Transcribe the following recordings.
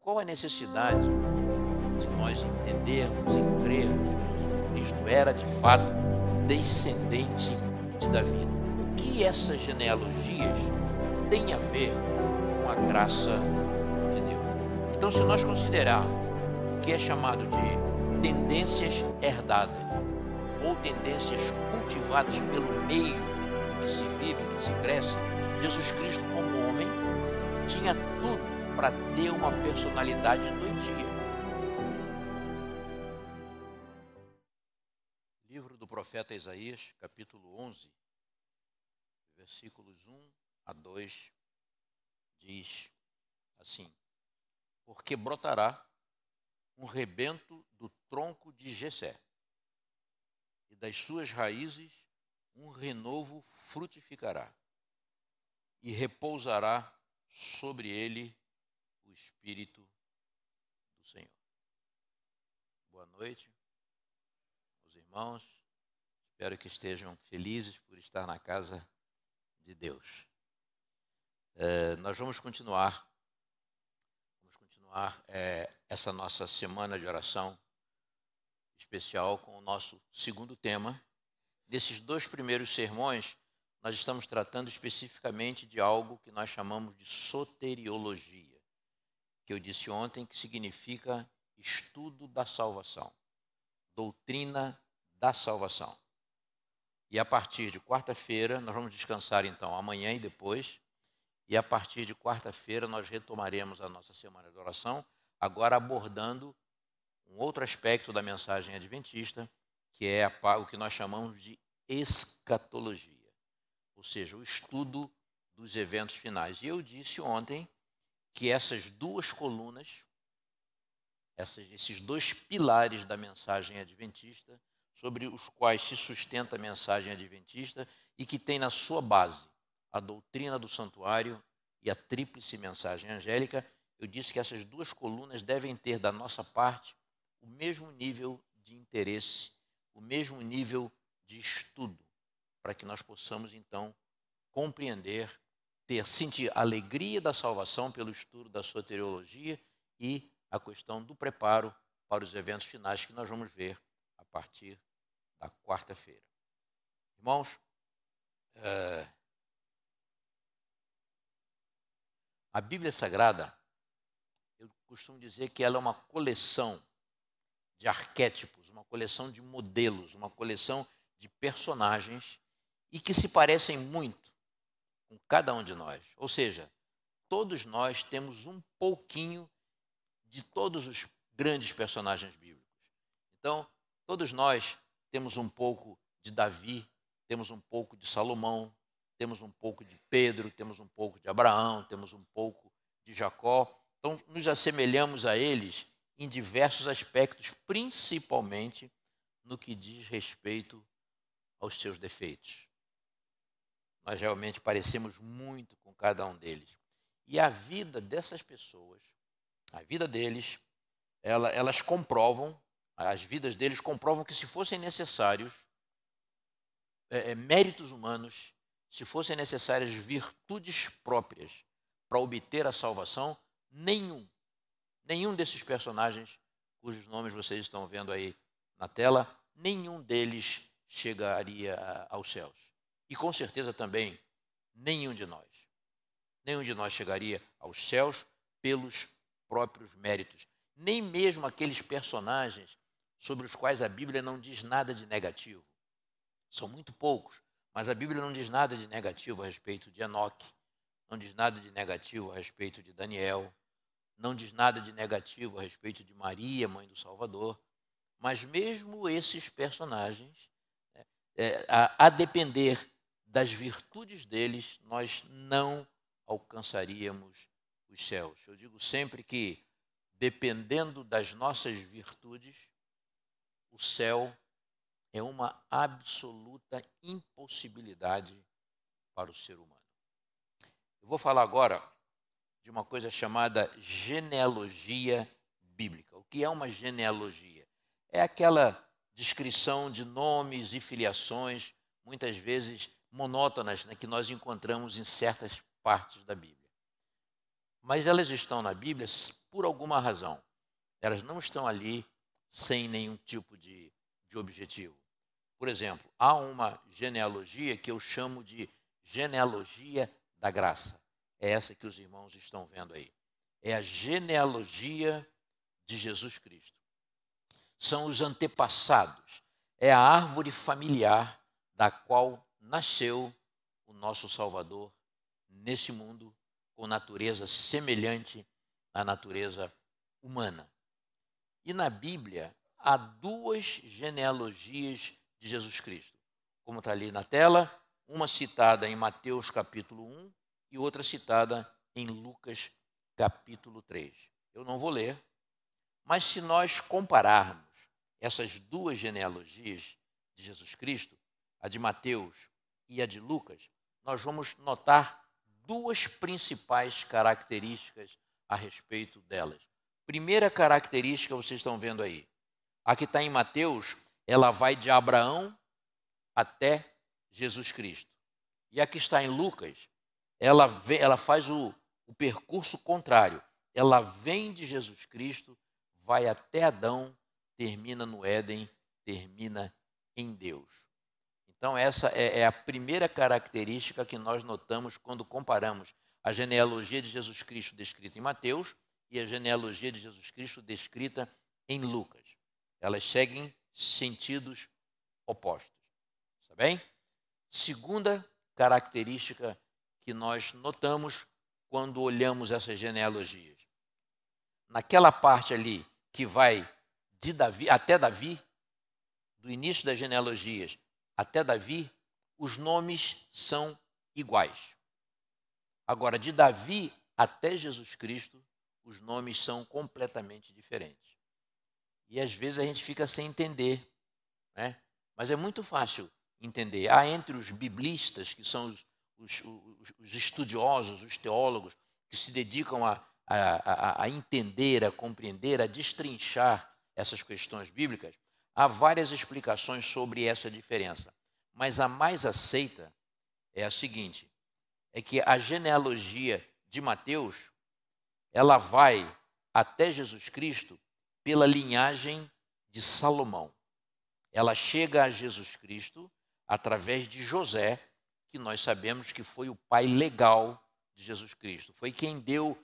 qual a necessidade de nós entendermos e crermos que Jesus Cristo era, de fato, descendente de Davi? O que essas genealogias têm a ver com a graça de Deus? Então, se nós considerarmos o que é chamado de tendências herdadas ou tendências cultivadas pelo meio em que se vive, em que se cresce, Jesus Cristo, como homem, tinha tudo para ter uma personalidade doentia. Livro do profeta Isaías, capítulo 11, versículos 1 a 2, diz assim: porque brotará um rebento do tronco de Jessé, e das suas raízes um renovo frutificará, e repousará sobre ele o Espírito do Senhor. Boa noite, meus irmãos. Espero que estejam felizes por estar na casa de Deus. Nós vamos continuar essa nossa semana de oração especial com o nosso segundo tema. Nesses 2 primeiros sermões, nós estamos tratando especificamente de algo que nós chamamos de soteriologia, que eu disse ontem que significa estudo da salvação, doutrina da salvação. E a partir de quarta-feira, nós vamos descansar então amanhã e depois, e a partir de quarta-feira nós retomaremos a nossa semana de oração, agora abordando um outro aspecto da mensagem adventista, que é o que nós chamamos de escatologia, ou seja, o estudo dos eventos finais. E eu disse ontem que essas 2 colunas, esses 2 pilares da mensagem adventista, sobre os quais se sustenta a mensagem adventista e que tem na sua base a doutrina do santuário e a tríplice mensagem angélica, eu disse que essas 2 colunas devem ter da nossa parte o mesmo nível de interesse, o mesmo nível de estudo, para que nós possamos então compreender, sentir a alegria da salvação pelo estudo da soteriologia e a questão do preparo para os eventos finais que nós vamos ver a partir da quarta-feira. Irmãos, a Bíblia Sagrada, eu costumo dizer que ela é uma coleção de arquétipos, uma coleção de modelos, uma coleção de personagens e que se parecem muito com cada um de nós. Ou seja, todos nós temos um pouquinho de todos os grandes personagens bíblicos. Então, todos nós temos um pouco de Davi, temos um pouco de Salomão, temos um pouco de Pedro, temos um pouco de Abraão, temos um pouco de Jacó. Então, nos assemelhamos a eles em diversos aspectos, principalmente no que diz respeito aos seus defeitos. Nós realmente parecemos muito com cada um deles. E a vida dessas pessoas, a vida deles, elas comprovam, as vidas deles comprovam que se fossem necessários méritos humanos, se fossem necessárias virtudes próprias para obter a salvação, nenhum desses personagens, cujos nomes vocês estão vendo aí na tela, nenhum deles chegaria aos céus. E com certeza também nenhum de nós chegaria aos céus pelos próprios méritos. Nem mesmo aqueles personagens sobre os quais a Bíblia não diz nada de negativo. São muito poucos, mas a Bíblia não diz nada de negativo a respeito de Enoque, não diz nada de negativo a respeito de Daniel, não diz nada de negativo a respeito de Maria, mãe do Salvador, mas mesmo esses personagens, a depender das virtudes deles, nós não alcançaríamos os céus. Eu digo sempre que, dependendo das nossas virtudes, o céu é uma absoluta impossibilidade para o ser humano. Eu vou falar agora de uma coisa chamada genealogia bíblica. O que é uma genealogia? É aquela descrição de nomes e filiações, muitas vezes monótonas, que nós encontramos em certas partes da Bíblia. Mas elas estão na Bíblia por alguma razão. Elas não estão ali sem nenhum tipo de objetivo. Por exemplo, há uma genealogia que eu chamo de genealogia da graça. É essa que os irmãos estão vendo aí. É a genealogia de Jesus Cristo. São os antepassados. É a árvore familiar da qual nasceu o nosso Salvador nesse mundo com natureza semelhante à natureza humana. E na Bíblia há duas genealogias de Jesus Cristo. Como está ali na tela, uma citada em Mateus capítulo 1 e outra citada em Lucas capítulo 3. Eu não vou ler, mas se nós compararmos essas duas genealogias de Jesus Cristo, a de Mateus e a de Lucas, nós vamos notar duas principais características a respeito delas. Primeira característica, vocês estão vendo aí. A que está em Mateus, ela vai de Abraão até Jesus Cristo. E a que está em Lucas, ela faz o percurso contrário. Ela vem de Jesus Cristo, vai até Adão, termina no Éden, termina em Deus. Então, essa é a primeira característica que nós notamos quando comparamos a genealogia de Jesus Cristo descrita em Mateus e a genealogia de Jesus Cristo descrita em Lucas. Elas seguem sentidos opostos. Está bem? Segunda característica que nós notamos quando olhamos essas genealogias. Naquela parte ali que vai de Davi até Davi, do início das genealogias até Davi, os nomes são iguais. Agora, de Davi até Jesus Cristo, os nomes são completamente diferentes. E às vezes a gente fica sem entender, né? Mas é muito fácil entender. Há entre os biblistas, que são os estudiosos, os teólogos, que se dedicam a entender, a compreender, a destrinchar essas questões bíblicas, há várias explicações sobre essa diferença. Mas a mais aceita é a seguinte, é que a genealogia de Mateus, ela vai até Jesus Cristo pela linhagem de Salomão. Ela chega a Jesus Cristo através de José, que nós sabemos que foi o pai legal de Jesus Cristo. Foi quem deu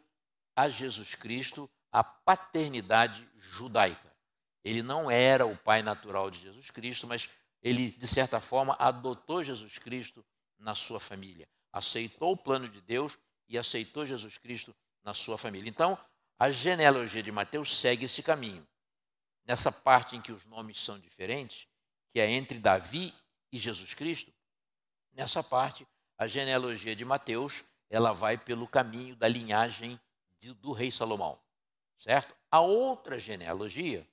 a Jesus Cristo a paternidade judaica. Ele não era o pai natural de Jesus Cristo, mas ele, de certa forma, adotou Jesus Cristo na sua família. Aceitou o plano de Deus e aceitou Jesus Cristo na sua família. Então, a genealogia de Mateus segue esse caminho. Nessa parte em que os nomes são diferentes, que é entre Davi e Jesus Cristo, nessa parte, a genealogia de Mateus, ela vai pelo caminho da linhagem do rei Salomão, certo? A outra genealogia,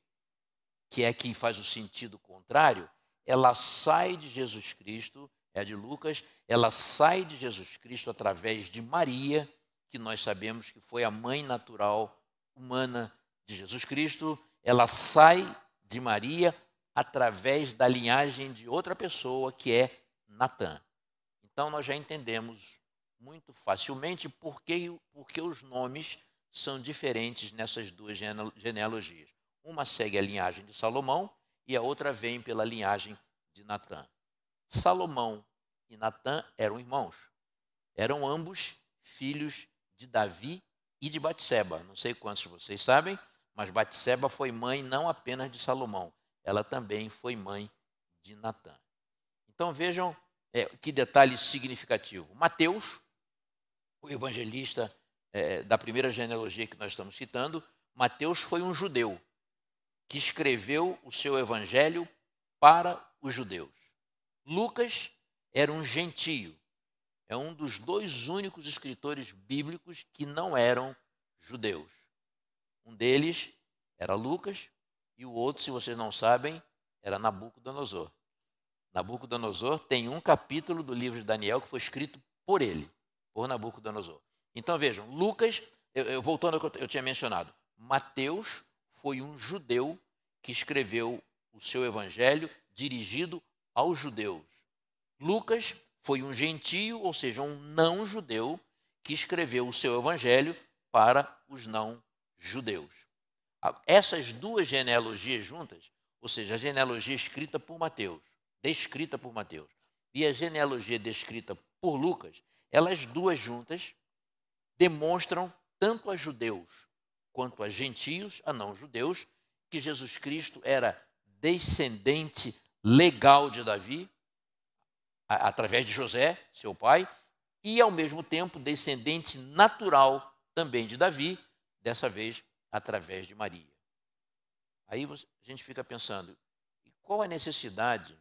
que é que faz o sentido contrário, ela sai de Jesus Cristo, é a de Lucas, ela sai de Jesus Cristo através de Maria, que nós sabemos que foi a mãe natural humana de Jesus Cristo, ela sai de Maria através da linhagem de outra pessoa, que é Natã. Então, nós já entendemos muito facilmente por que os nomes são diferentes nessas duas genealogias. Uma segue a linhagem de Salomão e a outra vem pela linhagem de Natã. Salomão e Natã eram irmãos. Eram ambos filhos de Davi e de Batseba. Não sei quantos de vocês sabem, mas Batseba foi mãe não apenas de Salomão, ela também foi mãe de Natã. Então vejam que detalhe significativo. Mateus, o evangelista da primeira genealogia que nós estamos citando, Mateus foi um judeu que escreveu o seu evangelho para os judeus. Lucas era um gentio, é um dos dois únicos escritores bíblicos que não eram judeus. Um deles era Lucas e o outro, se vocês não sabem, era Nabucodonosor. Nabucodonosor tem um capítulo do livro de Daniel que foi escrito por ele, por Nabucodonosor. Então vejam, Lucas, voltando ao que eu tinha mencionado, Mateus foi um judeu que escreveu o seu evangelho dirigido aos judeus. Lucas foi um gentio, ou seja, um não-judeu, que escreveu o seu evangelho para os não judeus. Essas duas genealogias juntas, ou seja, a genealogia escrita por Mateus, descrita por Mateus, e a genealogia descrita por Lucas, elas duas juntas demonstram tanto a judeus quanto a gentios, a não judeus, que Jesus Cristo era descendente legal de Davi, através de José, seu pai, e ao mesmo tempo descendente natural também de Davi, dessa vez através de Maria. Aí a gente fica pensando, qual a necessidade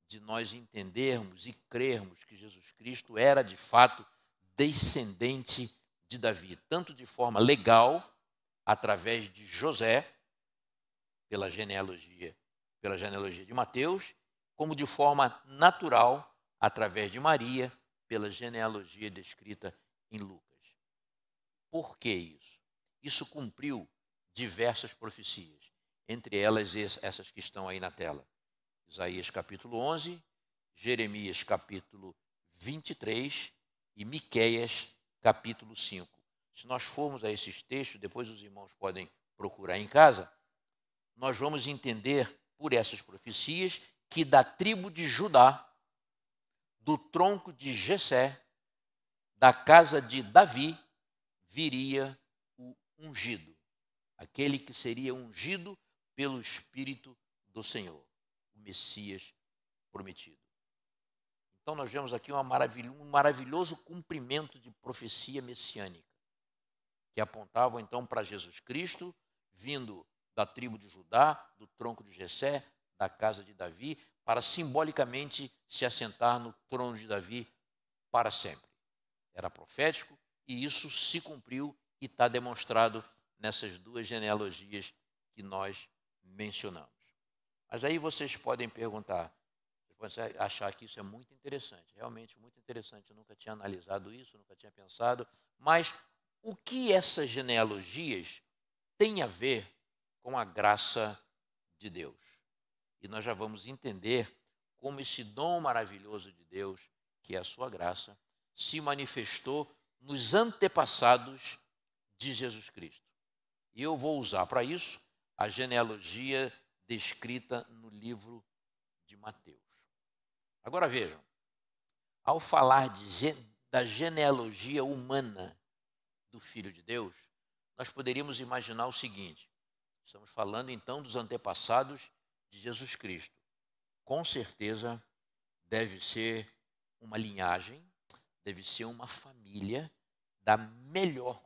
de nós entendermos e crermos que Jesus Cristo era de fato descendente de Davi, tanto de forma legal, através de José, pela genealogia de Mateus, como de forma natural, através de Maria, pela genealogia descrita em Lucas. Por que isso? Isso cumpriu diversas profecias, entre elas essas que estão aí na tela. Isaías capítulo 11, Jeremias capítulo 23 e Miqueias capítulo 5. Se nós formos a esses textos, depois os irmãos podem procurar em casa, nós vamos entender por essas profecias que da tribo de Judá, do tronco de Jessé, da casa de Davi, viria o ungido, aquele que seria ungido pelo Espírito do Senhor, o Messias prometido. Então nós vemos aqui um maravilhoso cumprimento de profecia messiânica, que apontavam então para Jesus Cristo, vindo da tribo de Judá, do tronco de Jessé, da casa de Davi, para simbolicamente se assentar no trono de Davi para sempre. Era profético e isso se cumpriu e está demonstrado nessas duas genealogias que nós mencionamos. Mas aí vocês podem perguntar, vocês podem achar que isso é muito interessante, realmente muito interessante, eu nunca tinha analisado isso, nunca tinha pensado, mas o que essas genealogias têm a ver com a graça de Deus? E nós já vamos entender como esse dom maravilhoso de Deus, que é a sua graça, se manifestou nos antepassados de Jesus Cristo. E eu vou usar para isso a genealogia descrita no livro de Mateus. Agora vejam, ao falar da genealogia humana do Filho de Deus, nós poderíamos imaginar o seguinte: estamos falando então dos antepassados de Jesus Cristo. Com certeza deve ser uma linhagem, deve ser uma família da melhor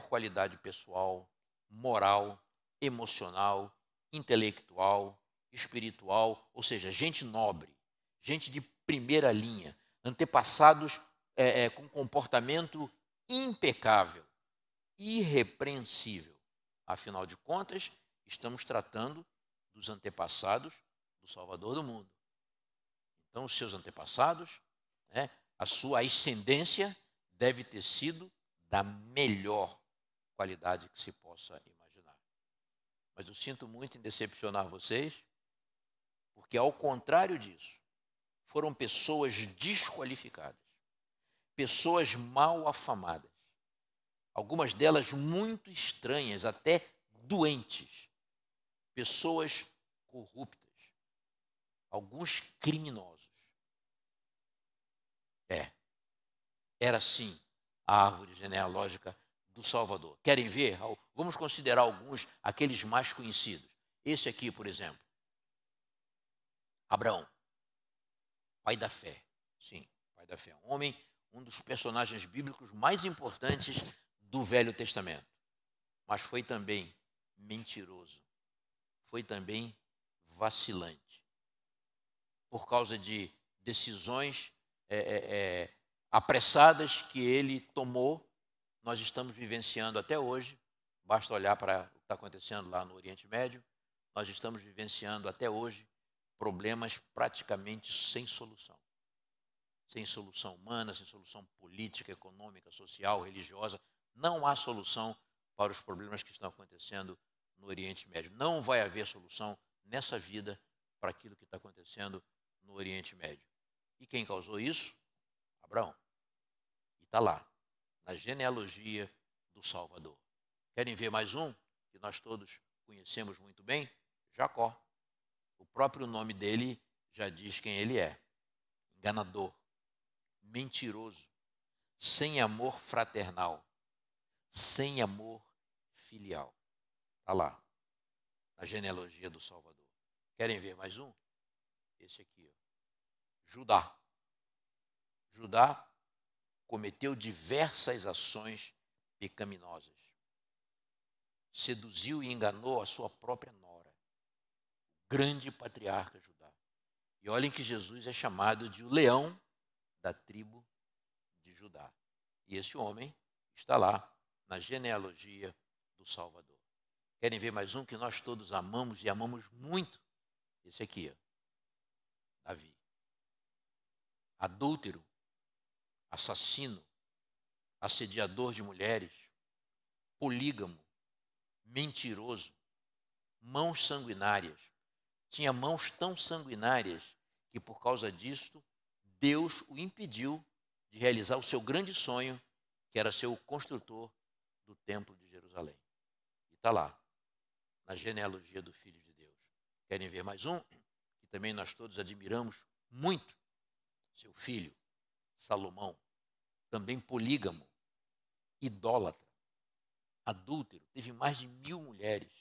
qualidade pessoal, moral, emocional, intelectual, espiritual, ou seja, gente nobre, gente de primeira linha, antepassados com comportamento impecável, irrepreensível. Afinal de contas, estamos tratando dos antepassados do Salvador do mundo. Então, os seus antepassados, a sua ascendência deve ter sido da melhor qualidade que se possa imaginar. Mas eu sinto muito em decepcionar vocês, porque, ao contrário disso, foram pessoas desqualificadas, pessoas mal afamadas, algumas delas muito estranhas, até doentes, pessoas corruptas, alguns criminosos. Era sim a árvore genealógica do Salvador. Querem ver? Vamos considerar alguns, aqueles mais conhecidos. Esse aqui, por exemplo, Abraão, pai da fé. Sim, pai da fé. Um dos personagens bíblicos mais importantes do Velho Testamento. Mas foi também mentiroso. Foi também vacilante. Por causa de decisões apressadas que ele tomou, nós estamos vivenciando até hoje, basta olhar para o que está acontecendo lá no Oriente Médio, nós estamos vivenciando até hoje problemas praticamente sem solução. Sem solução humana, sem solução política, econômica, social, religiosa. Não há solução para os problemas que estão acontecendo no Oriente Médio. Não vai haver solução nessa vida para aquilo que está acontecendo no Oriente Médio. E quem causou isso? Abraão. E está lá, na genealogia do Salvador. Querem ver mais um que nós todos conhecemos muito bem? Jacó. O próprio nome dele já diz quem ele é: enganador, mentiroso, sem amor fraternal, sem amor filial. Está lá, na genealogia do Salvador. Querem ver mais um? Esse aqui, ó. Judá. Judá cometeu diversas ações pecaminosas. Seduziu e enganou a sua própria nora, o grande patriarca Judá. E olhem que Jesus é chamado de o leão da tribo de Judá. E esse homem está lá na genealogia do Salvador. Querem ver mais um que nós todos amamos e amamos muito? Esse aqui, ó. Davi. Adúltero, assassino, assediador de mulheres, polígamo, mentiroso, mãos sanguinárias. Tinha mãos tão sanguinárias que, por causa disto, Deus o impediu de realizar o seu grande sonho, que era ser o construtor do Templo de Jerusalém. E está lá, na genealogia do Filho de Deus. Querem ver mais um? Que também nós todos admiramos muito. Seu filho, Salomão, também polígamo, idólatra, adúltero, teve mais de 1000 mulheres.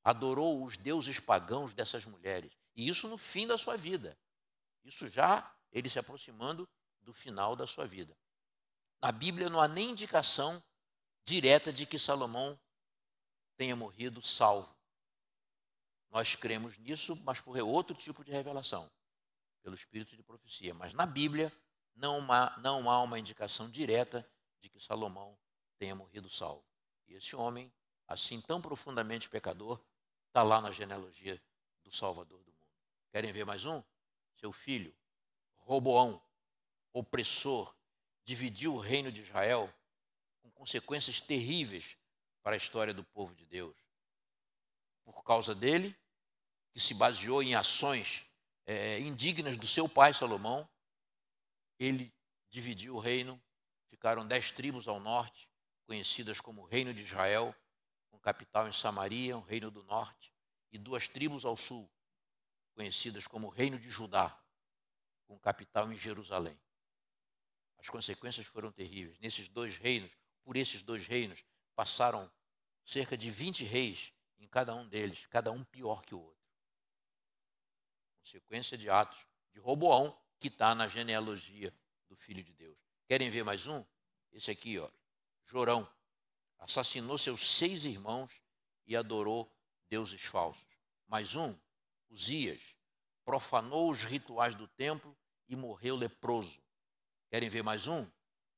Adorou os deuses pagãos dessas mulheres. E isso no fim da sua vida. Isso já ele se aproximando do final da sua vida. Na Bíblia não há nem indicação direta de que Salomão tenha morrido salvo. Nós cremos nisso, mas por outro tipo de revelação, pelo espírito de profecia. Mas na Bíblia não há uma indicação direta de que Salomão tenha morrido salvo. E esse homem, assim tão profundamente pecador, está lá na genealogia do Salvador do mundo. Querem ver mais um? Seu filho, Roboão, opressor, dividiu o reino de Israel com consequências terríveis para a história do povo de Deus. Por causa dele, que se baseou em ações indignas do seu pai Salomão, ele dividiu o reino, ficaram 10 tribos ao norte, conhecidas como Reino de Israel, com capital em Samaria, o Reino do Norte, e 2 tribos ao sul, conhecidas como Reino de Judá, com capital em Jerusalém. As consequências foram terríveis. Por esses dois reinos, passaram cerca de 20 reis em cada um deles, cada um pior que o outro. Consequência de atos de Roboão, que está na genealogia do Filho de Deus. Querem ver mais um? Esse aqui, ó, Jorão. Assassinou seus 6 irmãos e adorou deuses falsos. Mais um, Uzias, profanou os rituais do templo e morreu leproso. Querem ver mais um?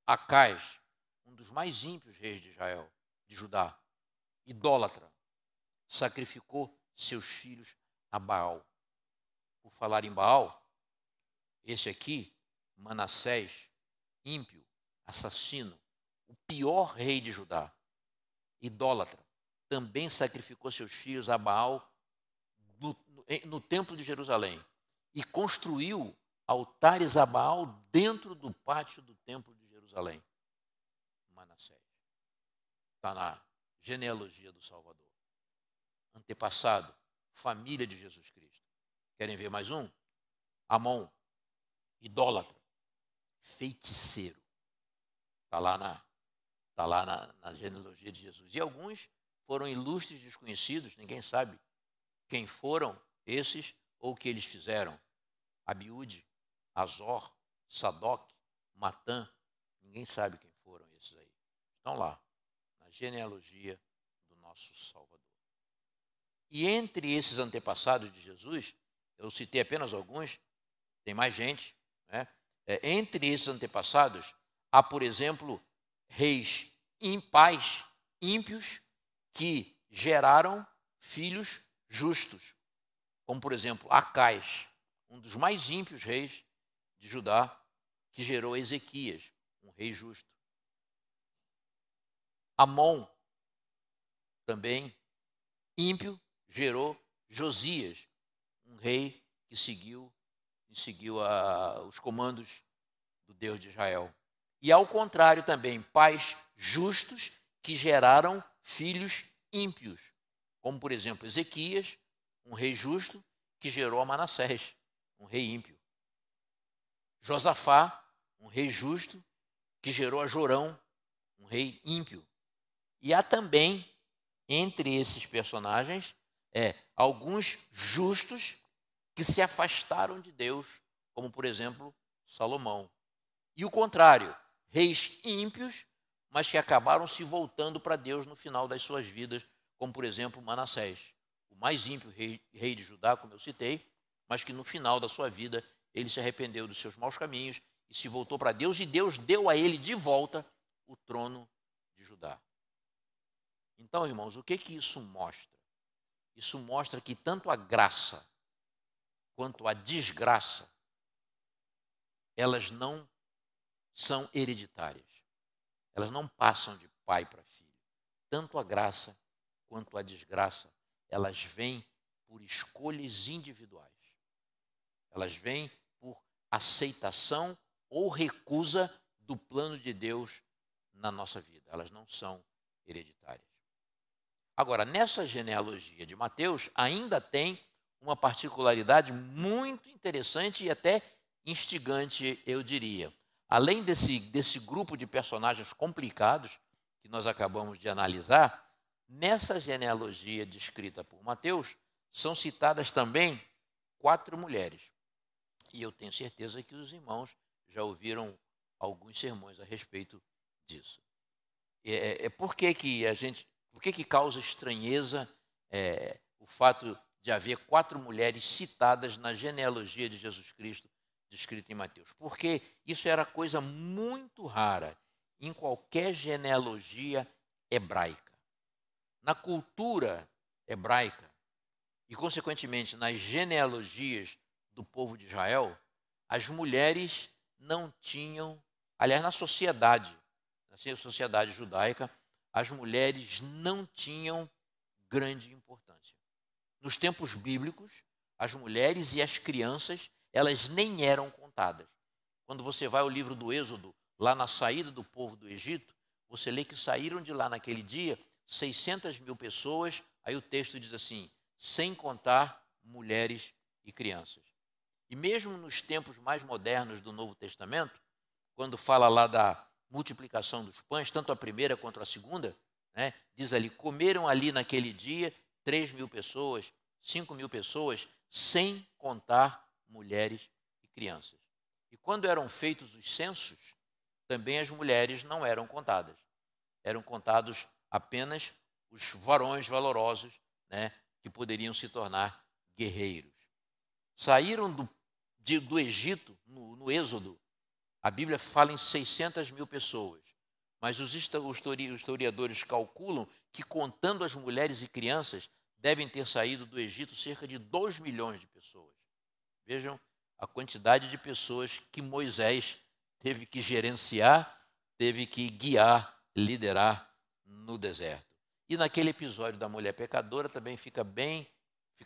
Acais, um dos mais ímpios reis de Israel, de Judá, idólatra, sacrificou seus filhos a Baal. Por falar em Baal, esse aqui, Manassés, ímpio, assassino, o pior rei de Judá, idólatra, também sacrificou seus filhos a Baal no templo de Jerusalém e construiu altares a Baal dentro do pátio do templo de Jerusalém. Manassés. Está na genealogia do Salvador. Antepassado, família de Jesus Cristo. Querem ver mais um? Amon, idólatra, feiticeiro. Está lá na genealogia de Jesus. E alguns foram ilustres desconhecidos, ninguém sabe quem foram esses ou o que eles fizeram. Abiúde, Azor, Sadoc, Matã, ninguém sabe quem foram esses aí. Estão lá, na genealogia do nosso Salvador. E entre esses antepassados de Jesus, eu citei apenas alguns, tem mais gente, né? Entre esses antepassados, há, por exemplo, reis impais, ímpios, que geraram filhos justos, como, por exemplo, Acais, um dos mais ímpios reis de Judá, que gerou Ezequias, um rei justo. Amon, também ímpio, gerou Josias, um rei que seguiu os comandos do Deus de Israel. E ao contrário também, pais justos que geraram filhos ímpios, como, por exemplo, Ezequias, um rei justo, que gerou a Manassés, um rei ímpio. Josafá, um rei justo, que gerou a Jorão, um rei ímpio. E há também, entre esses personagens, alguns justos que se afastaram de Deus, como, por exemplo, Salomão. E o contrário, reis ímpios, mas que acabaram se voltando para Deus no final das suas vidas, como, por exemplo, Manassés, o mais ímpio rei de Judá, como eu citei, mas que no final da sua vida ele se arrependeu dos seus maus caminhos e se voltou para Deus, e Deus deu a ele de volta o trono de Judá. Então, irmãos, o que isso mostra? Isso mostra que tanto a graça quanto a desgraça, elas não são hereditárias. Elas não passam de pai para filho. Tanto a graça quanto a desgraça, elas vêm por escolhas individuais. Elas vêm por aceitação ou recusa do plano de Deus na nossa vida. Elas não são hereditárias. Agora, nessa genealogia de Mateus, ainda tem uma particularidade muito interessante e até instigante, eu diria. Além desse grupo de personagens complicados que nós acabamos de analisar, nessa genealogia descrita por Mateus, são citadas também 4 mulheres. E eu tenho certeza que os irmãos já ouviram alguns sermões a respeito disso. Por que causa estranheza o fato de haver 4 mulheres citadas na genealogia de Jesus Cristo, descrita em Mateus? Porque isso era coisa muito rara em qualquer genealogia hebraica. Na cultura hebraica e, consequentemente, nas genealogias do povo de Israel, as mulheres não tinham, aliás, na sociedade judaica, as mulheres não tinham grande importância. Nos tempos bíblicos, as mulheres e as crianças, elas nem eram contadas. Quando você vai ao livro do Êxodo, lá na saída do povo do Egito, você lê que saíram de lá naquele dia 600.000 pessoas, aí o texto diz assim, sem contar mulheres e crianças. E mesmo nos tempos mais modernos do Novo Testamento, quando fala lá da multiplicação dos pães, tanto a primeira quanto a segunda, diz ali, comeram ali naquele dia 3.000 pessoas, 5.000 pessoas, sem contar mulheres e crianças. E quando eram feitos os censos, também as mulheres não eram contadas. Eram contados apenas os varões valorosos, que poderiam se tornar guerreiros. Saíram do Egito, no Êxodo, a Bíblia fala em 600.000 pessoas, mas os historiadores calculam que, contando as mulheres e crianças, devem ter saído do Egito cerca de 2 milhões de pessoas. Vejam a quantidade de pessoas que Moisés teve que gerenciar, teve que guiar, liderar no deserto. E naquele episódio da mulher pecadora também fica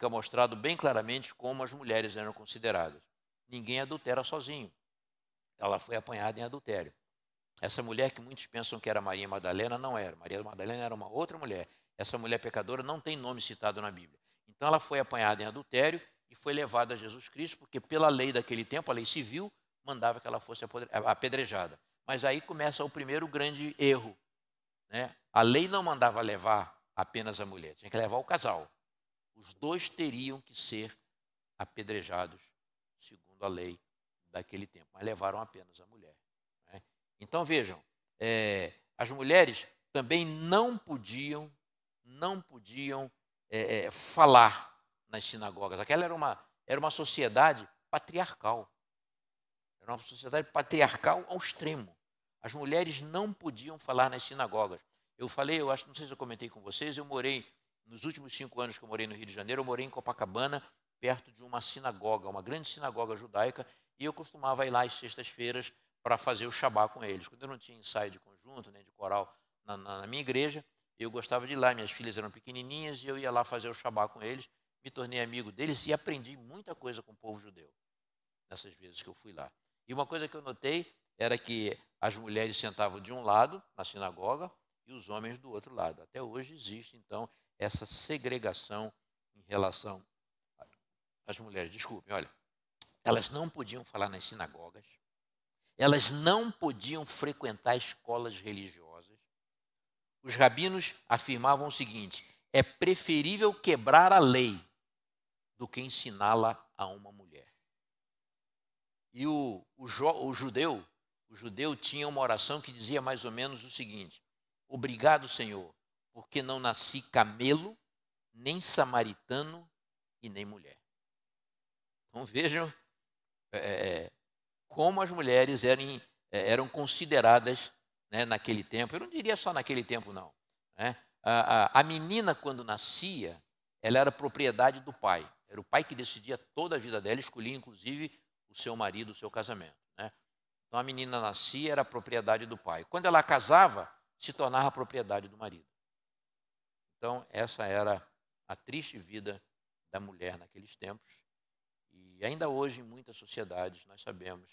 mostrado bem claramente como as mulheres eram consideradas. Ninguém adultera sozinho. Ela foi apanhada em adultério. Essa mulher que muitos pensam que era Maria Madalena, não era. Maria Madalena era uma outra mulher. Essa mulher pecadora não tem nome citado na Bíblia. Então ela foi apanhada em adultério e foi levada a Jesus Cristo, porque pela lei daquele tempo, a lei civil, mandava que ela fosse apedrejada. Mas aí começa o primeiro grande erro. A lei não mandava levar apenas a mulher, tinha que levar o casal. Os dois teriam que ser apedrejados, segundo a lei daquele tempo, mas levaram apenas a mulher. Então vejam, as mulheres também não podiam falar nas sinagogas. Aquela era uma sociedade patriarcal. Era uma sociedade patriarcal ao extremo. As mulheres não podiam falar nas sinagogas. Eu não sei se eu comentei com vocês, nos últimos 5 anos que eu morei no Rio de Janeiro, eu morei em Copacabana, perto de uma sinagoga, uma grande sinagoga judaica, e eu costumava ir lá às sextas-feiras para fazer o Shabá com eles. Quando eu não tinha ensaio de conjunto, nem de coral na minha igreja, eu gostava de ir lá. Minhas filhas eram pequenininhas e eu ia lá fazer o Shabá com eles. Me tornei amigo deles e aprendi muita coisa com o povo judeu, nessas vezes que eu fui lá. E uma coisa que eu notei era que as mulheres sentavam de um lado, na sinagoga, e os homens do outro lado. Até hoje existe, então, essa segregação em relação às mulheres. Desculpem, olha, elas não podiam falar nas sinagogas, elas não podiam frequentar escolas religiosas. Os rabinos afirmavam o seguinte: é preferível quebrar a lei do que ensiná-la a uma mulher. E o judeu tinha uma oração que dizia mais ou menos o seguinte: obrigado, Senhor, porque não nasci camelo, nem samaritano e nem mulher. Então vejam como as mulheres eram consideradas, né, naquele tempo. Eu não diria só naquele tempo, não. Né? A menina, quando nascia, ela era propriedade do pai. Era o pai que decidia toda a vida dela, escolhia inclusive o seu marido, o seu casamento. Né? Então a menina nascia, era propriedade do pai. Quando ela casava, se tornava propriedade do marido. Então essa era a triste vida da mulher naqueles tempos. E ainda hoje, em muitas sociedades, nós sabemos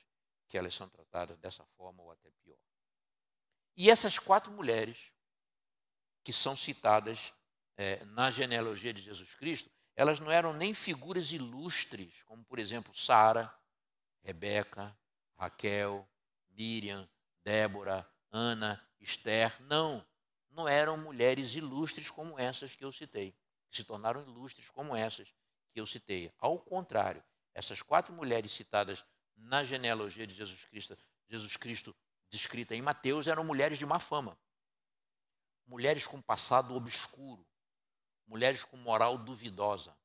que elas são tratadas dessa forma ou até pior. E essas 4 mulheres que são citadas na genealogia de Jesus Cristo, elas não eram nem figuras ilustres, como, por exemplo, Sara, Rebeca, Raquel, Miriam, Débora, Ana, Esther. Não eram mulheres ilustres como essas que eu citei, que se tornaram ilustres como essas que eu citei. Ao contrário, essas 4 mulheres citadas na genealogia de Jesus Cristo descrita em Mateus, eram mulheres de má fama, mulheres com passado obscuro, mulheres com moral duvidosa,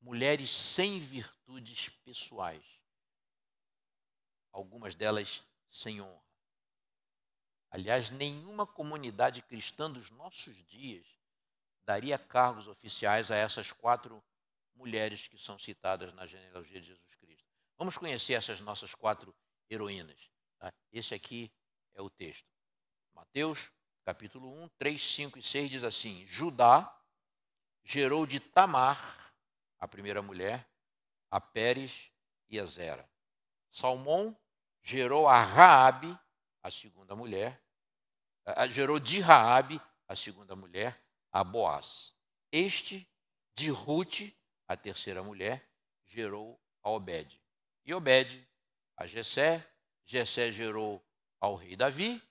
mulheres sem virtudes pessoais, algumas delas sem honra. Aliás, nenhuma comunidade cristã dos nossos dias daria cargos oficiais a essas 4 mulheres que são citadas na genealogia de Jesus Cristo. Vamos conhecer essas nossas 4 heroínas. Tá? Esse aqui é o texto. Mateus, capítulo 1, 3, 5 e 6 diz assim: Judá gerou de Tamar, a primeira mulher, a Pérez e a Zera. Salmão gerou a Raabe, a segunda mulher, gerou de Raabe, a segunda mulher, a Boaz. Este, de Rute, a terceira mulher, gerou a Obed. E Obed, a Jessé. Jessé gerou ao rei Davi.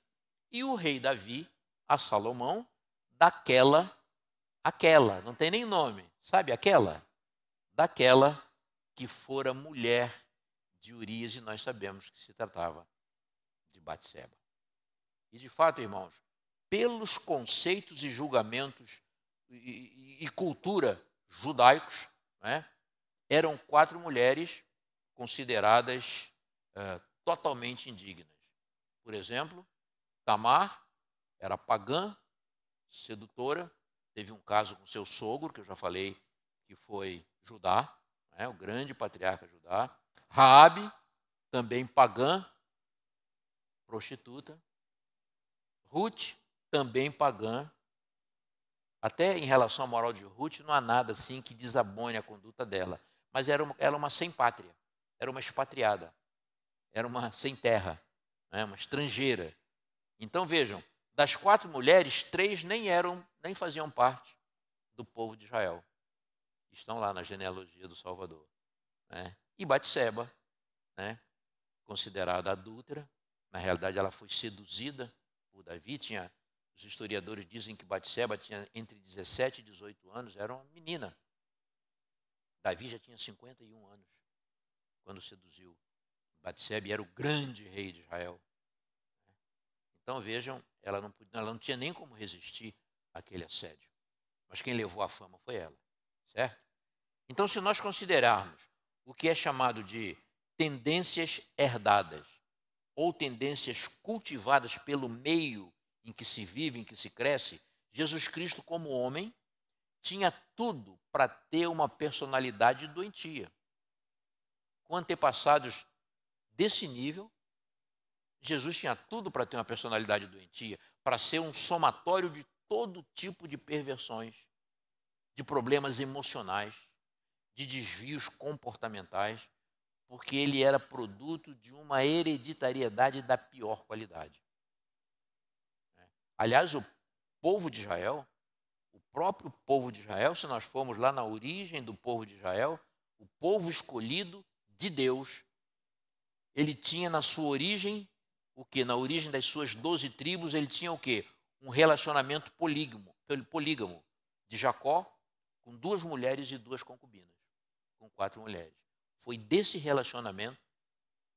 E o rei Davi, a Salomão, aquela, não tem nem nome, sabe aquela? Daquela que fora mulher de Urias, e nós sabemos que se tratava de Batseba. E de fato, irmãos, pelos conceitos e julgamentos e cultura judaicos, né, eram 4 mulheres consideradas totalmente indignas. Por exemplo, Tamar era pagã, sedutora, teve um caso com seu sogro, que eu já falei, que foi Judá, né, o grande patriarca Judá. Raabe, também pagã, prostituta. Ruth, também pagã. Até em relação à moral de Ruth, não há nada assim que desabone a conduta dela. Mas era uma sem pátria, era uma expatriada, era uma sem terra, né, uma estrangeira. Então vejam, das 4 mulheres, 3 nem faziam parte do povo de Israel. Estão lá na genealogia do Salvador. Né? E Batseba, né, considerada adúltera, na realidade ela foi seduzida por Davi. Os historiadores dizem que Batseba tinha entre 17 e 18 anos, era uma menina. Davi já tinha 51 anos quando seduziu Batseba e era o grande rei de Israel. Então vejam, ela não tinha nem como resistir àquele assédio. Mas quem levou a fama foi ela, certo? Então, se nós considerarmos o que é chamado de tendências herdadas ou tendências cultivadas pelo meio em que se vive, em que se cresce, Jesus Cristo, como homem, tinha tudo para ter uma personalidade doentia. Com antepassados desse nível, Jesus tinha tudo para ter uma personalidade doentia, para ser um somatório de todo tipo de perversões, de problemas emocionais, de desvios comportamentais, porque ele era produto de uma hereditariedade da pior qualidade. Aliás, povo de Israel, o próprio povo de Israel, se nós formos lá na origem do povo de Israel, o povo escolhido de Deus, ele tinha na sua origem o quê? Na origem das suas 12 tribos, ele tinha o quê? Um relacionamento polígamo de Jacó com 2 mulheres e 2 concubinas, com 4 mulheres. Foi desse relacionamento,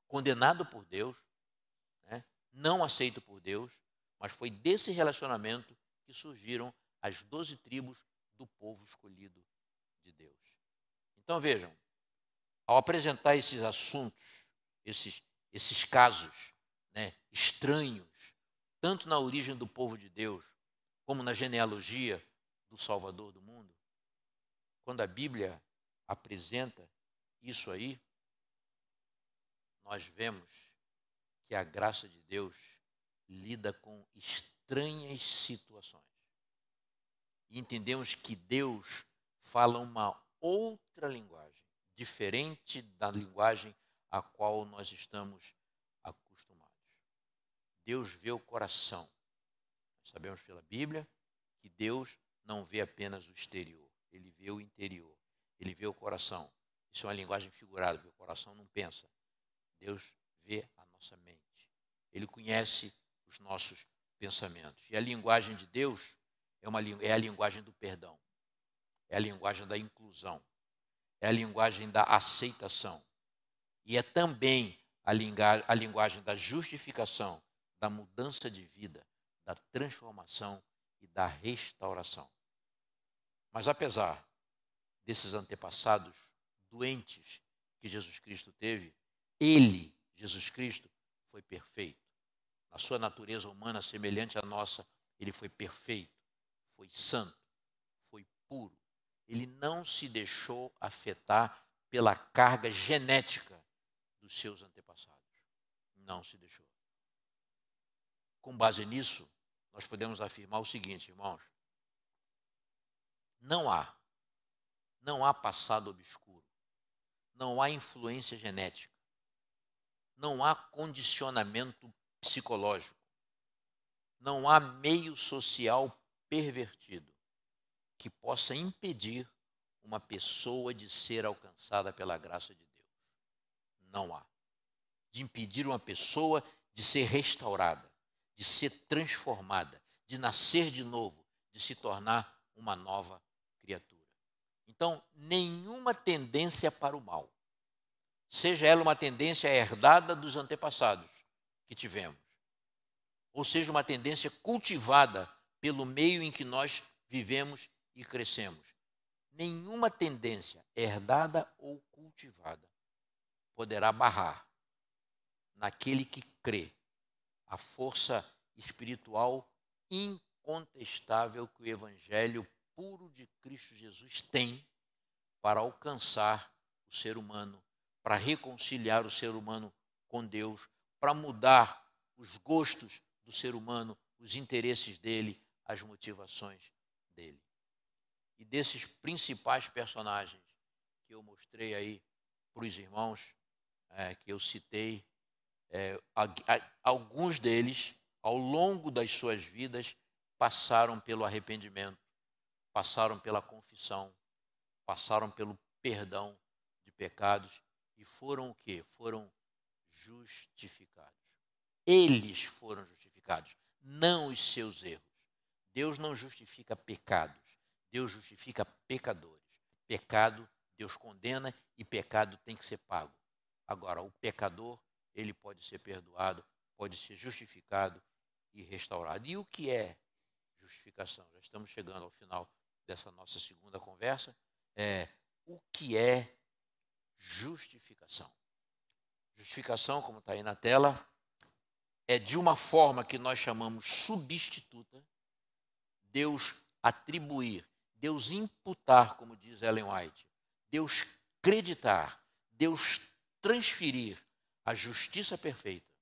condenado por Deus, né? Não aceito por Deus, mas foi desse relacionamento que surgiram as 12 tribos do povo escolhido de Deus. Então vejam, ao apresentar esses assuntos, esses casos, né, estranhos, tanto na origem do povo de Deus, como na genealogia do Salvador do mundo, quando a Bíblia apresenta isso aí, nós vemos que a graça de Deus lida com estranhas situações. E entendemos que Deus fala uma outra linguagem, diferente da linguagem a qual nós estamos acostumados. Deus vê o coração. Nós sabemos pela Bíblia que Deus não vê apenas o exterior, Ele vê o interior, Ele vê o coração. Isso é uma linguagem figurada, porque o coração não pensa. Deus vê a nossa mente. Ele conhece os nossos pensamentos. E a linguagem de Deus é a linguagem do perdão, é a linguagem da inclusão, é a linguagem da aceitação. E é também a linguagem da justificação, da mudança de vida, da transformação e da restauração. Mas apesar desses antepassados doentes que Jesus Cristo teve, ele, Jesus Cristo, foi perfeito. Na sua natureza humana, semelhante à nossa, ele foi perfeito, foi santo, foi puro. Ele não se deixou afetar pela carga genética dos seus antepassados. Não se deixou. Com base nisso, nós podemos afirmar o seguinte, irmãos: não há passado obscuro, não há influência genética, não há condicionamento psicológico, não há meio social pervertido que possa impedir uma pessoa de ser alcançada pela graça de Deus. Não há. De impedir uma pessoa de ser restaurada, de ser transformada, de nascer de novo, de se tornar uma nova criatura. Então, nenhuma tendência para o mal, seja ela uma tendência herdada dos antepassados que tivemos, ou seja uma tendência cultivada pelo meio em que nós vivemos e crescemos. Nenhuma tendência herdada ou cultivada poderá barrar naquele que crê a força espiritual incontestável que o Evangelho puro de Cristo Jesus tem para alcançar o ser humano, para reconciliar o ser humano com Deus, para mudar os gostos do ser humano, os interesses dele, as motivações dele. E desses principais personagens que eu mostrei aí para os irmãos, que eu citei, alguns deles, ao longo das suas vidas, passaram pelo arrependimento, passaram pela confissão, passaram pelo perdão de pecados e foram o quê? Foram justificados. Eles foram justificados, não os seus erros. Deus não justifica pecados, Deus justifica pecadores. Pecado, Deus condena e pecado tem que ser pago. Agora, o pecador, ele pode ser perdoado, pode ser justificado e restaurado. E o que é justificação? Já estamos chegando ao final dessa nossa segunda conversa. O que é justificação? Justificação, como está aí na tela, é de uma forma que nós chamamos substituta, Deus atribuir, Deus imputar, como diz Ellen White, Deus creditar, Deus transferir a justiça perfeita,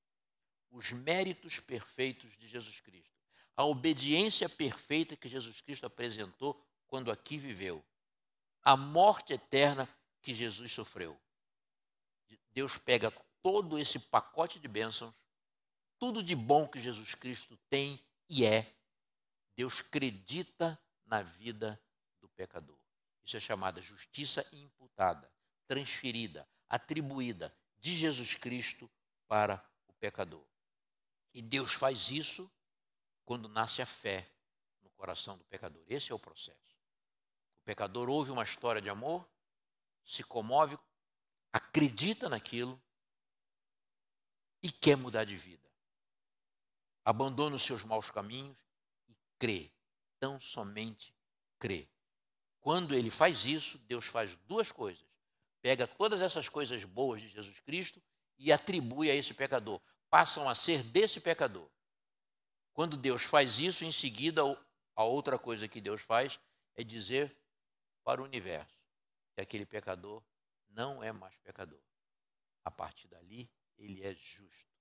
os méritos perfeitos de Jesus Cristo, a obediência perfeita que Jesus Cristo apresentou quando aqui viveu, a morte eterna que Jesus sofreu. Deus pega todo esse pacote de bênçãos, tudo de bom que Jesus Cristo tem e é, Deus acredita na vida do pecador. Isso é chamada justiça imputada, transferida, atribuída de Jesus Cristo para o pecador. E Deus faz isso quando nasce a fé no coração do pecador. Esse é o processo. O pecador ouve uma história de amor, se comove, acredita naquilo e quer mudar de vida. Abandona os seus maus caminhos e crê, tão somente crê. Quando ele faz isso, Deus faz duas coisas. Pega todas essas coisas boas de Jesus Cristo e atribui a esse pecador. Passam a ser desse pecador. Quando Deus faz isso, em seguida, a outra coisa que Deus faz é dizer para o universo que aquele pecador não é mais pecador. A partir dali, ele é justo,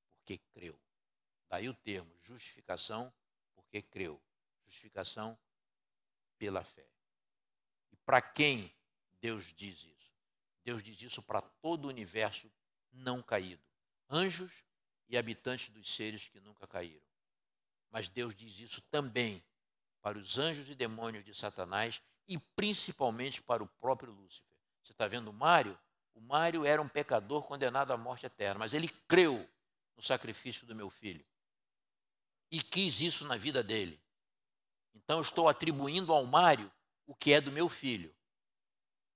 porque creu. Daí o termo justificação, porque creu. Justificação pela fé. E para quem Deus diz isso? Deus diz isso para todo o universo não caído. Anjos e habitantes dos seres que nunca caíram. Mas Deus diz isso também para os anjos e demônios de Satanás e principalmente para o próprio Lúcifer. Você está vendo o Mário? O Mário era um pecador condenado à morte eterna, mas ele creu no sacrifício do meu filho e quis isso na vida dele. Então eu estou atribuindo ao Mário o que é do meu filho.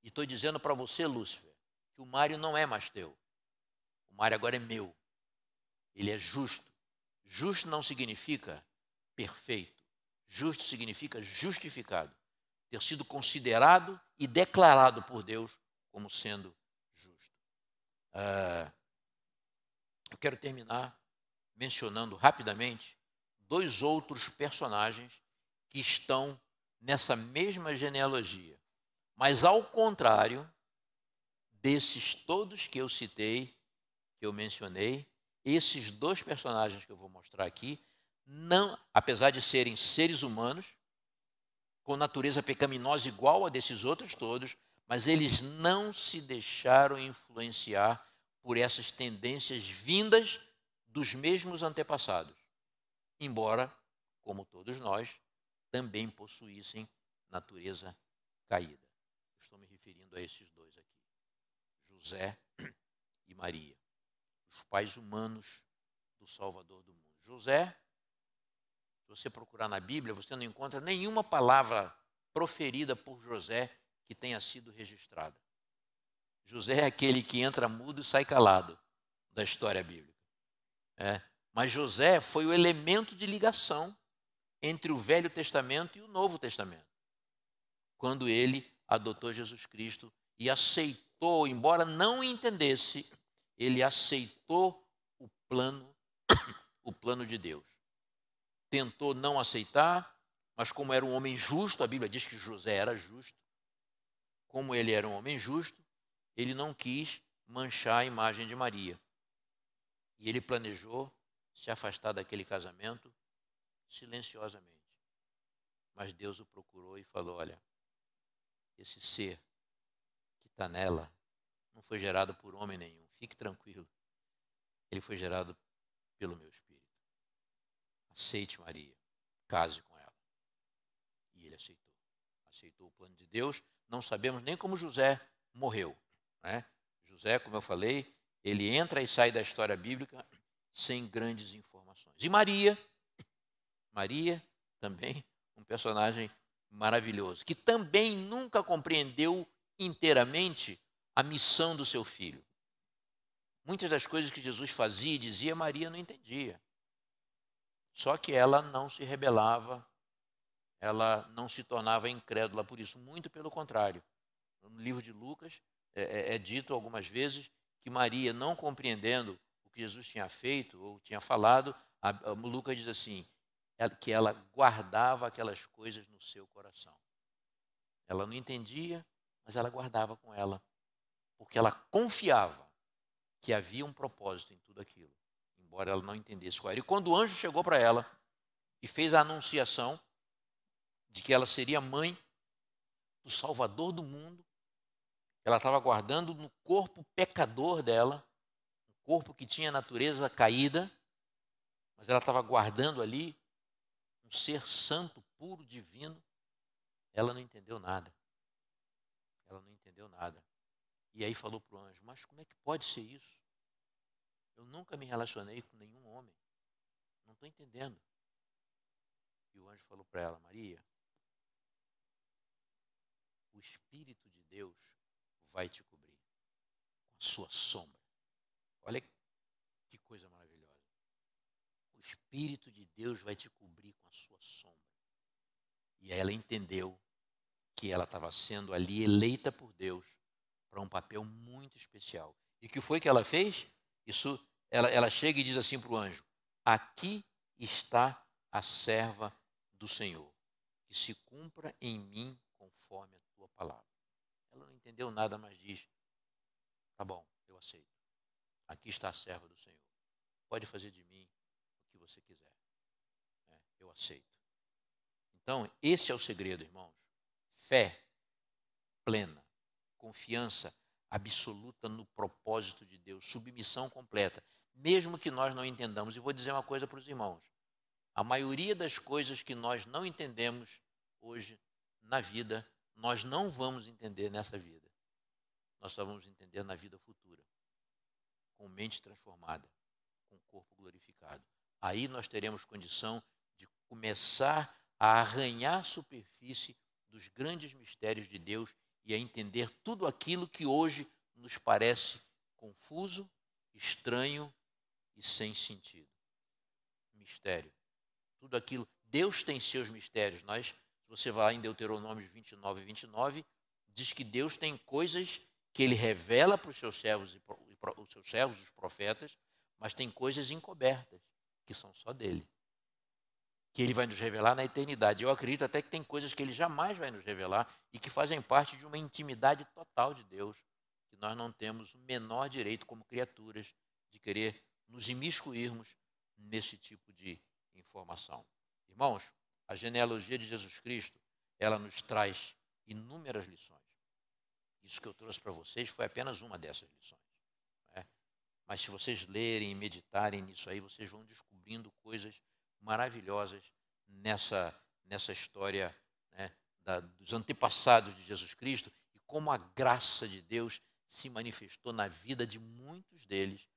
E estou dizendo para você, Lúcifer, que o Mário não é mais teu. O Mário agora é meu. Ele é justo. Justo não significa perfeito. Justo significa justificado. Ter sido considerado e declarado por Deus como sendo justo. Eu quero terminar mencionando rapidamente dois outros personagens que estão nessa mesma genealogia. Mas, ao contrário desses todos que eu citei, que eu mencionei, esses dois personagens que eu vou mostrar aqui, não, apesar de serem seres humanos, com natureza pecaminosa igual a desses outros todos, mas eles não se deixaram influenciar por essas tendências vindas dos mesmos antepassados, embora, como todos nós, também possuíssem natureza caída. Estou me referindo a esses dois aqui, José e Maria, os pais humanos do Salvador do mundo. José, se você procurar na Bíblia, você não encontra nenhuma palavra proferida por José que tenha sido registrada. José é aquele que entra mudo e sai calado da história bíblica. Mas José foi o elemento de ligação entre o Velho Testamento e o Novo Testamento, quando ele adotou Jesus Cristo e aceitou, embora não entendesse, ele aceitou o plano de Deus. Tentou não aceitar, mas como era um homem justo, a Bíblia diz que José era justo, como ele era um homem justo, ele não quis manchar a imagem de Maria. E ele planejou se afastar daquele casamento silenciosamente. Mas Deus o procurou e falou: olha, esse ser que está nela não foi gerado por homem nenhum, fique tranquilo. Ele foi gerado pelo meu Espírito. Aceite Maria, case com ela. E ele aceitou. Aceitou o plano de Deus. Não sabemos nem como José morreu, né? José, como eu falei, ele entra e sai da história bíblica sem grandes informações. E Maria também um personagem maravilhoso, que também nunca compreendeu inteiramente a missão do seu filho. Muitas das coisas que Jesus fazia e dizia, Maria não entendia. Só que ela não se rebelava, ela não se tornava incrédula por isso, muito pelo contrário. No livro de Lucas é dito algumas vezes que Maria, não compreendendo o que Jesus tinha feito ou tinha falado, Lucas diz assim, que ela guardava aquelas coisas no seu coração. Ela não entendia, mas ela guardava com ela, porque ela confiava que havia um propósito em tudo aquilo, embora ela não entendesse qual era. E quando o anjo chegou para ela e fez a anunciação de que ela seria mãe do Salvador do mundo, ela estava guardando no corpo pecador dela, um corpo que tinha natureza caída, mas ela estava guardando ali um ser santo, puro, divino. Ela não entendeu nada. Ela não entendeu nada. E aí falou para o anjo, mas como é que pode ser isso? Eu nunca me relacionei com nenhum homem. Não estou entendendo. E o anjo falou para ela, Maria, o Espírito de Deus vai te cobrir com a sua sombra. Olha que coisa maravilhosa. O Espírito de Deus vai te cobrir com a sua sombra. E aí ela entendeu que ela estava sendo ali eleita por Deus para um papel muito especial. E o que foi que ela fez? Ela chega e diz assim para o anjo, aqui está a serva do Senhor, que se cumpra em mim conforme a tua palavra. Ela não entendeu nada, mas diz, tá bom, eu aceito. Aqui está a serva do Senhor. Pode fazer de mim o que você quiser. Eu aceito. Então, esse é o segredo, irmãos. Fé plena, confiança absoluta no propósito de Deus, submissão completa, mesmo que nós não entendamos. E vou dizer uma coisa para os irmãos. A maioria das coisas que nós não entendemos hoje na vida, nós não vamos entender nessa vida. Nós só vamos entender na vida futura, com mente transformada, com corpo glorificado. Aí nós teremos condição de começar a arranhar a superfície dos grandes mistérios de Deus e a entender tudo aquilo que hoje nos parece confuso, estranho e sem sentido. Mistério. Tudo aquilo. Deus tem seus mistérios. Se você vai lá em Deuteronômio 29, diz que Deus tem coisas que Ele revela para os seus servos, os profetas, mas tem coisas encobertas, que são só dele. Que Ele vai nos revelar na eternidade. Eu acredito até que tem coisas que Ele jamais vai nos revelar e que fazem parte de uma intimidade total de Deus, que nós não temos o menor direito como criaturas de querer nos imiscuirmos nesse tipo de informação. Irmãos, a genealogia de Jesus Cristo, ela nos traz inúmeras lições. Isso que eu trouxe para vocês foi apenas uma dessas lições. Mas se vocês lerem e meditarem nisso aí, vocês vão descobrindo coisas maravilhosas nessa história, né, dos antepassados de Jesus Cristo e como a graça de Deus se manifestou na vida de muitos deles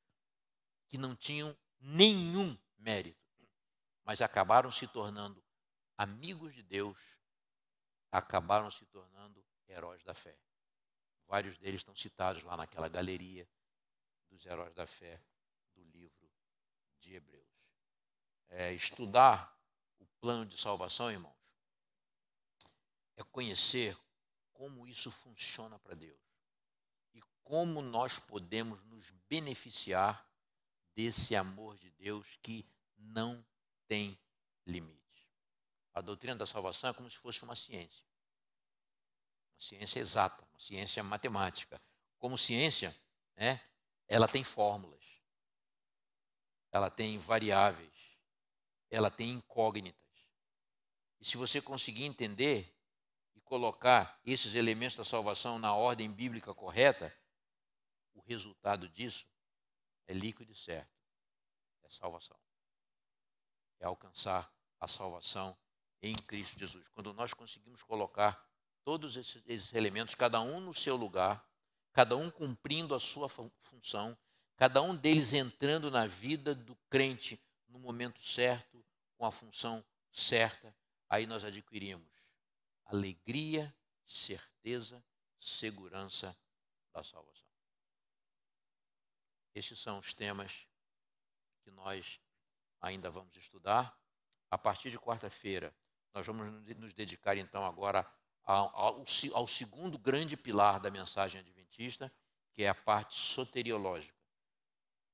que não tinham nenhum mérito, mas acabaram se tornando amigos de Deus, acabaram se tornando heróis da fé. Vários deles estão citados lá naquela galeria dos heróis da fé do livro de Hebreus. Estudar o plano de salvação, irmãos, é conhecer como isso funciona para Deus e como nós podemos nos beneficiar desse amor de Deus que não tem limite. A doutrina da salvação é como se fosse uma ciência exata, uma ciência matemática. Como ciência, ela tem fórmulas, ela tem variáveis, ela tem incógnitas. E se você conseguir entender e colocar esses elementos da salvação na ordem bíblica correta, o resultado disso é líquido e certo. É salvação. É alcançar a salvação em Cristo Jesus. Quando nós conseguimos colocar todos esses elementos, cada um no seu lugar, cada um cumprindo a sua função, cada um deles entrando na vida do crente no momento certo, com a função certa, aí nós adquirimos alegria, certeza, segurança da salvação. Estes são os temas que nós ainda vamos estudar. A partir de quarta-feira, nós vamos nos dedicar então agora ao segundo grande pilar da mensagem adventista, que é a parte soteriológica.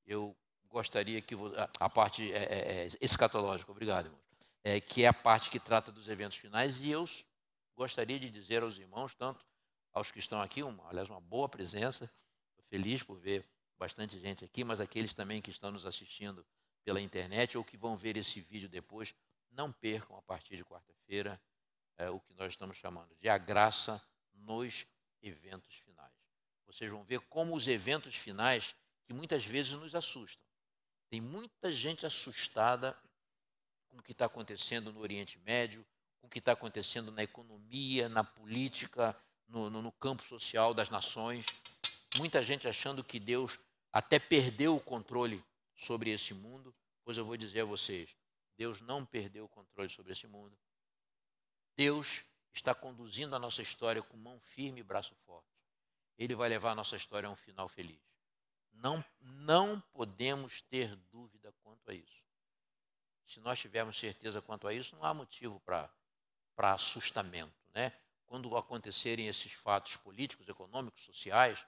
Eu gostaria que a parte escatológica, obrigado, irmão, que é a parte que trata dos eventos finais, e eu gostaria de dizer aos irmãos, tanto aos que estão aqui, aliás, uma boa presença, estou feliz por ver bastante gente aqui, mas aqueles também que estão nos assistindo pela internet ou que vão ver esse vídeo depois, não percam a partir de quarta-feira o que nós estamos chamando de a graça nos eventos finais. Vocês vão ver como os eventos finais, que muitas vezes nos assustam. Tem muita gente assustada com o que está acontecendo no Oriente Médio, com o que está acontecendo na economia, na política, no campo social das nações. Muita gente achando que Deus até perdeu o controle sobre esse mundo, pois eu vou dizer a vocês, Deus não perdeu o controle sobre esse mundo. Deus está conduzindo a nossa história com mão firme e braço forte. Ele vai levar a nossa história a um final feliz. Não podemos ter dúvida quanto a isso. Se nós tivermos certeza quanto a isso, não há motivo para assustamento, né? Quando acontecerem esses fatos políticos, econômicos, sociais,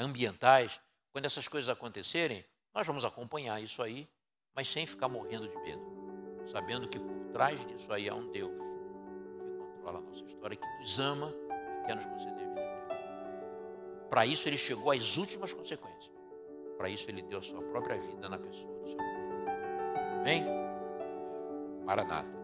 ambientais, quando essas coisas acontecerem, nós vamos acompanhar isso aí, mas sem ficar morrendo de medo, sabendo que por trás disso aí há um Deus que controla a nossa história, que nos ama e quer nos conceder vida eterna. Para isso ele chegou às últimas consequências. Para isso ele deu a sua própria vida na pessoa do seu filho. Amém? Maranata.